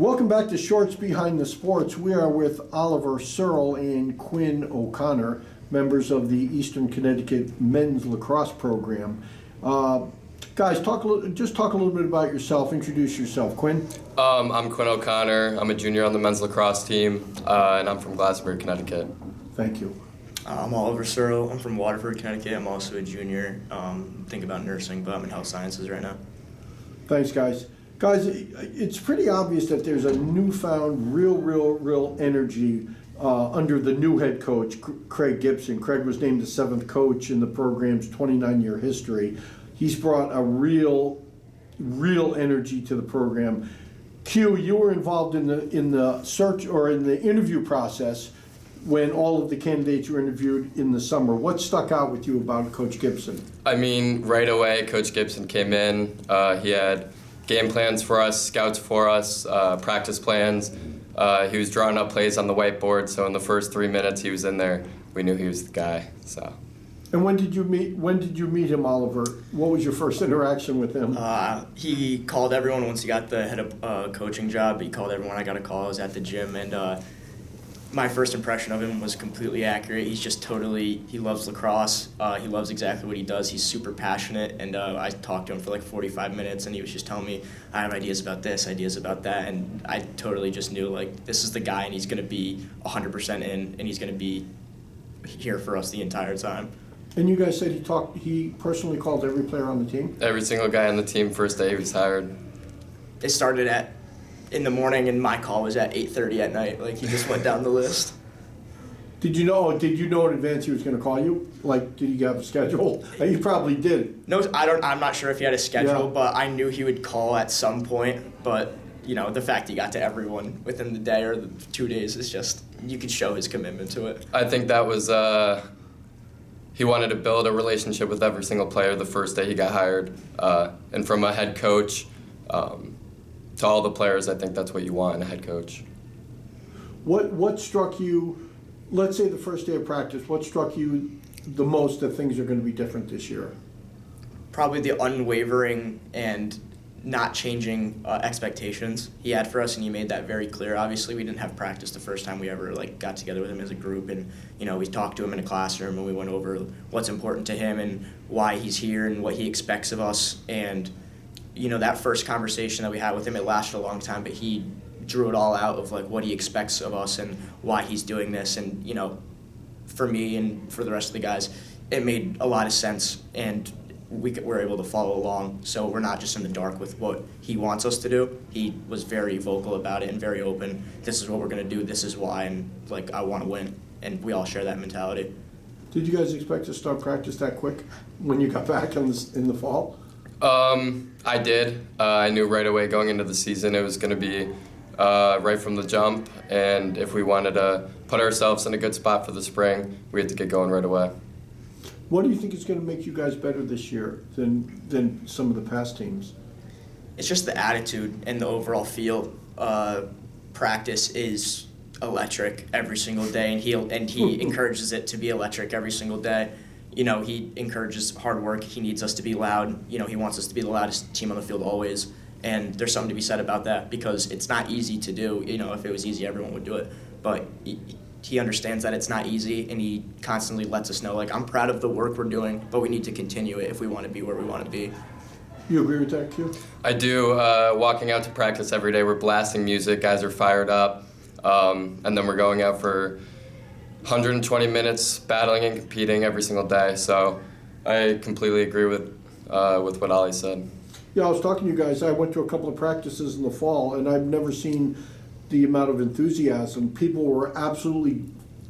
Welcome back to Shorts Behind the Sports. We are with Oliver Searle and Quinn O'Connor, members of the Eastern Connecticut Men's Lacrosse Program. Guys, just talk a little bit about yourself. Introduce yourself. Quinn? I'm Quinn O'Connor. I'm a junior on the men's lacrosse team, and I'm from Glastonbury, Connecticut. Thank you. I'm Oliver Searle. I'm from Waterford, Connecticut. I'm also a junior. Think about nursing, but I'm in health sciences right now. Thanks, guys. Guys, it's pretty obvious that there's a newfound real energy under the new head coach, Craig Gibson. Craig was named the 7th coach in the program's 29-year history. He's brought a real energy to the program. Q, you were involved in the search or in the interview process when all of the candidates were interviewed in the summer. What stuck out with you about Coach Gibson? I mean, right away, Coach Gibson came in. He had game plans for us, scouts for us, practice plans. He was drawing up plays on the whiteboard, so in the first 3 minutes he was in there, we knew he was the guy. So. And when did you meet him, Oliver? What was your first interaction with him? He called everyone once he got the head of coaching job. He called everyone. I got a call. I was at the gym, and my first impression of him was completely accurate. He's just he loves lacrosse. He loves exactly what he does. He's super passionate, and I talked to him for like 45 minutes, and he was just telling me, I have ideas about this, ideas about that, and I totally just knew, like, this is the guy, and he's going to be 100% in, and he's going to be here for us the entire time. And you guys said he personally called every player on the team? Every single guy on the team first day he was hired. It started in the morning, and my call was at 8:30 at night. Like, he just went down the list. Did you know in advance he was going to call you? Like, did he have a schedule? You probably did. No, I'm not sure if he had a schedule, Yeah. but I knew he would call at some point. But, you know, the fact he got to everyone within the day or the 2 days is just, you could show his commitment to it. I think that was, he wanted to build a relationship with every single player the first day he got hired. And from a head coach to all the players, I think that's what you want in a head coach. What struck you, let's say the first day of practice, what struck you the most that things are going to be different this year? Probably the unwavering and not changing expectations he had for us, and he made that very clear. Obviously, we didn't have practice the first time we ever got together with him as a group, and we talked to him in a classroom, and we went over what's important to him and why he's here and what he expects of us. And that first conversation that we had with him, it lasted a long time, but he drew it all out of what he expects of us and why he's doing this. And for me and for the rest of the guys, it made a lot of sense, and we were able to follow along, so we're not just in the dark with what he wants us to do. He was very vocal about it and very open. This is what we're going to do, this is why, and I want to win, and we all share that mentality. Did you guys expect to start practice that quick when you got back in the fall? I did. I knew right away going into the season it was going to be right from the jump, and if we wanted to put ourselves in a good spot for the spring, we had to get going right away. What do you think is going to make you guys better this year than some of the past teams? It's just the attitude and the overall feel. Practice is electric every single day, and he encourages it to be electric every single day. He encourages hard work. He needs us to be loud. He wants us to be the loudest team on the field always. And there's something to be said about that, because it's not easy to do. If it was easy, everyone would do it. But he understands that it's not easy, and he constantly lets us know, I'm proud of the work we're doing, but we need to continue it if we want to be where we want to be. You agree with that, Q? I do. Walking out to practice every day, we're blasting music, guys are fired up, and then we're going out for 120 minutes battling and competing every single day. So I completely agree with what Ollie said. Yeah, I was talking to you guys. I went to a couple of practices in the fall, and I've never seen the amount of enthusiasm. People were absolutely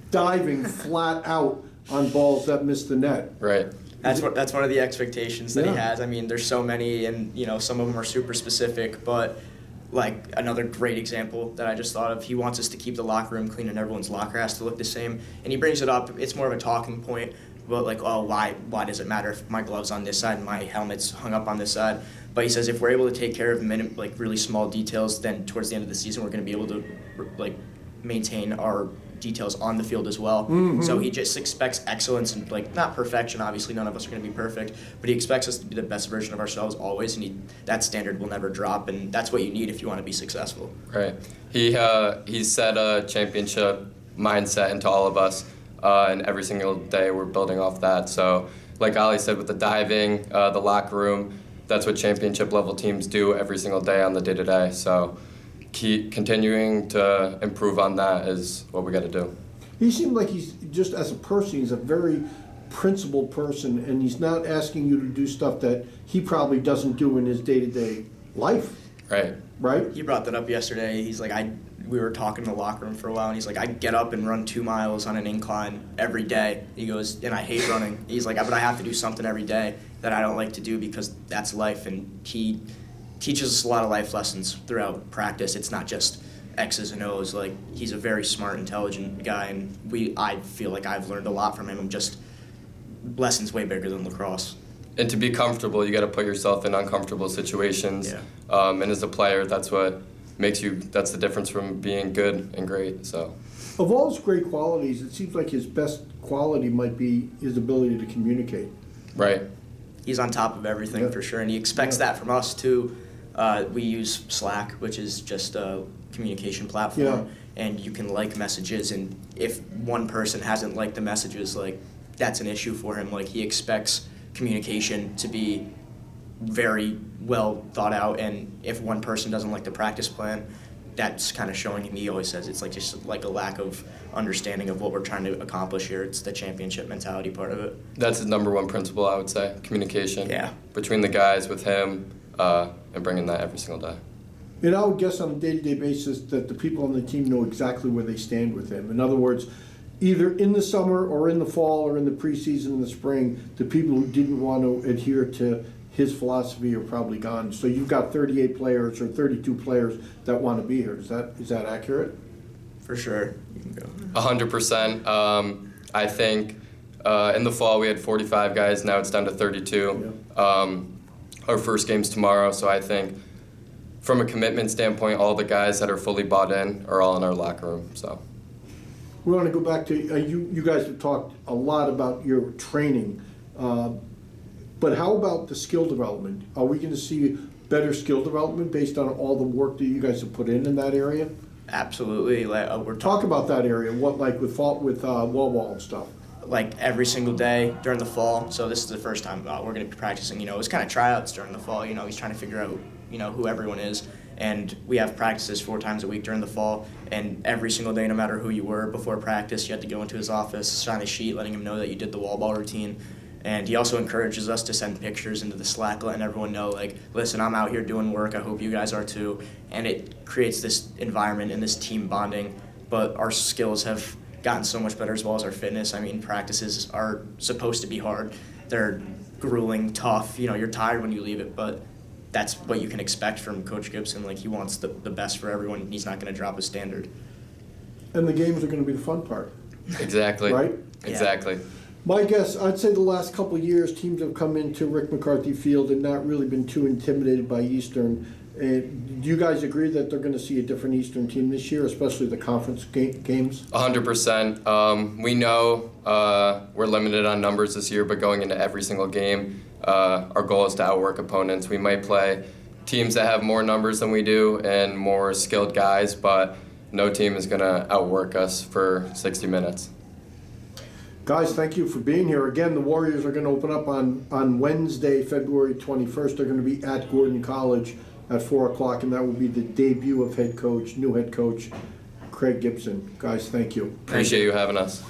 diving flat out on balls that missed the net. Right. That's one of the expectations that he Yeah. has. I mean, there's so many, and some of them are super specific, but another great example that I just thought of, he wants us to keep the locker room clean, and everyone's locker has to look the same. And he brings it up. It's more of a talking point, but why does it matter if my glove's on this side and my helmet's hung up on this side? But he says if we're able to take care of really small details, then towards the end of the season we're going to be able to maintain our details on the field as well. So he just expects excellence and like not perfection. Obviously, none of us are going to be perfect, but he expects us to be the best version of ourselves always, and that standard will never drop. And that's what you need if you want to be successful. Right. He set a championship mindset into all of us, and every single day we're building off that. So, like Ali said, with the diving, the locker room, that's what championship level teams do every single day on the day-to-day. So keep continuing to improve on that is what we got to do. He seemed like he's just as a person, he's a very principled person, and he's not asking you to do stuff that he probably doesn't do in his day-to-day life. Right. Right? He brought that up yesterday. He's like, we were talking in the locker room for a while, and he's like, I get up and run 2 miles on an incline every day. He goes, and I hate running. He's like, but I have to do something every day that I don't like to do because that's life. And he teaches us a lot of life lessons throughout practice. It's not just X's and O's. Like, he's a very smart, intelligent guy, and I feel like I've learned a lot from him. Just lessons way bigger than lacrosse. And to be comfortable, you got to put yourself in uncomfortable situations. Yeah. And as a player, that's what makes you. That's the difference from being good and great. So, Of all his great qualities, it seems like his best quality might be his ability to communicate. right. He's on top of everything for sure, and he expects that from us too. We use Slack, which is just a communication platform, and you can like messages, and if one person hasn't liked the messages, like that's an issue for him. Like he expects communication to be very well thought out, and if one person doesn't like the practice plan, that's kind of showing him. He always says it's like just like a lack of understanding of what we're trying to accomplish here. It's the championship mentality part of it. That's his number one principle, I would say. Communication. Yeah. Between the guys, with him, and bringing that every single day. And I would guess on a day-to-day basis that the people on the team know exactly where they stand with him. In other words, either in the summer or in the fall or in the preseason in the spring, the people who didn't want to adhere to his philosophy are probably gone. So you've got 38 players or 32 players that want to be here. Is that accurate? For sure. You can go. 100%. I think in the fall we had 45 guys. Now it's down to 32. Our first game's tomorrow, so I think from a commitment standpoint, all the guys that are fully bought in are all in our locker room. So We want to go back to, you guys have talked a lot about your training, but how about the skill development? Are we going to see better skill development based on all the work that you guys have put in that area? Absolutely. Talk about that area, what like with wall and stuff. Like every single day during the fall. So this is the first time we're going to be practicing. It was kind of tryouts during the fall. He's trying to figure out, who everyone is. And we have practices 4 times a week during the fall. And every single day, no matter who you were, before practice, you had to go into his office, sign a sheet letting him know that you did the wall ball routine. And he also encourages us to send pictures into the Slack, letting everyone know, like, listen, I'm out here doing work. I hope you guys are too. And it creates this environment and this team bonding. But our skills have gotten so much better as well as our fitness. I mean, practices are supposed to be hard. They're grueling, tough. You're tired when you leave it, but that's what you can expect from Coach Gibson. Like, he wants the best for everyone. He's not going to drop a standard. And the games are going to be the fun part. exactly. Right? Exactly. My guess, I'd say the last couple of years, teams have come into Rick McCarthy Field and not really been too intimidated by Eastern. Do you guys agree that they're going to see a different Eastern team this year, especially the conference games? 100%. We know we're limited on numbers this year, but going into every single game, our goal is to outwork opponents. We might play teams that have more numbers than we do and more skilled guys, but no team is going to outwork us for 60 minutes. Guys, thank you for being here. Again, the Warriors are going to open up on Wednesday, February 21st. They're going to be at Gordon College at 4 o'clock, and that will be the debut of new head coach, Craig Gibson. Guys, thank you. Appreciate you having us.